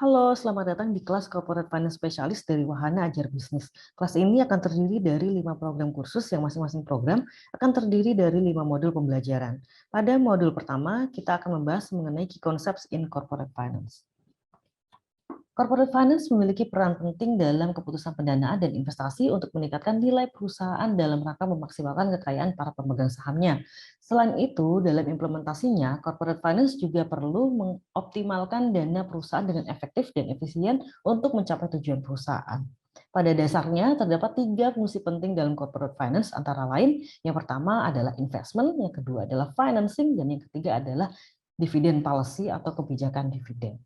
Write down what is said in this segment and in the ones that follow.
Halo, selamat datang di kelas Corporate Finance Specialist dari Wahana Ajar Bisnis. Kelas ini akan terdiri dari 5 program kursus yang masing-masing program akan terdiri dari 5 modul pembelajaran. Pada modul pertama, kita akan membahas mengenai key concepts in corporate finance. Corporate finance memiliki peran penting dalam keputusan pendanaan dan investasi untuk meningkatkan nilai perusahaan dalam rangka memaksimalkan kekayaan para pemegang sahamnya. Selain itu, dalam implementasinya, corporate finance juga perlu mengoptimalkan dana perusahaan dengan efektif dan efisien untuk mencapai tujuan perusahaan. Pada dasarnya, terdapat 3 fungsi penting dalam corporate finance, antara lain, yang pertama adalah investment, yang kedua adalah financing, dan yang ketiga adalah dividend policy atau kebijakan dividen.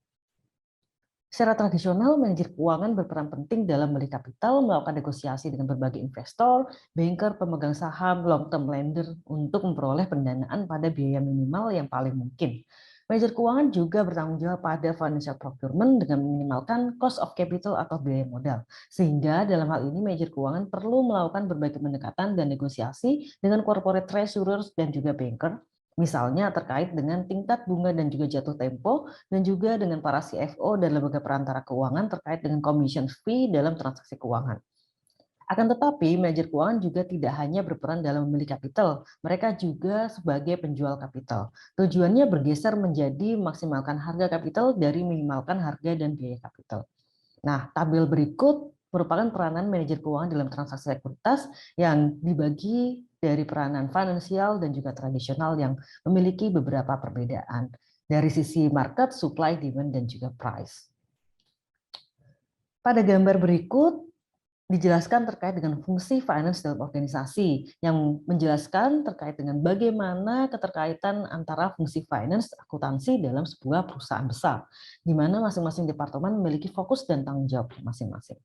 Secara tradisional, manajer keuangan berperan penting dalam beli kapital, melakukan negosiasi dengan berbagai investor, banker, pemegang saham, long-term lender untuk memperoleh pendanaan pada biaya minimal yang paling mungkin. Manajer keuangan juga bertanggung jawab pada financial procurement dengan meminimalkan cost of capital atau biaya modal. Sehingga dalam hal ini manajer keuangan perlu melakukan berbagai pendekatan dan negosiasi dengan corporate treasurers dan juga banker, misalnya terkait dengan tingkat bunga dan juga jatuh tempo, dan juga dengan para CFO dan lembaga perantara keuangan terkait dengan commission fee dalam transaksi keuangan. Akan tetapi, manajer keuangan juga tidak hanya berperan dalam membeli kapital, mereka juga sebagai penjual kapital. Tujuannya bergeser menjadi memaksimalkan harga kapital dari minimalkan harga dan biaya kapital. Nah, tabel berikut merupakan peranan manajer keuangan dalam transaksi sekuritas yang dibagi dari peranan finansial dan juga tradisional yang memiliki beberapa perbedaan dari sisi market, supply, demand, dan juga price. Pada gambar berikut dijelaskan terkait dengan fungsi finance dalam organisasi, yang menjelaskan terkait dengan bagaimana keterkaitan antara fungsi finance akuntansi dalam sebuah perusahaan besar, di mana masing-masing departemen memiliki fokus dan tanggung jawab masing-masing.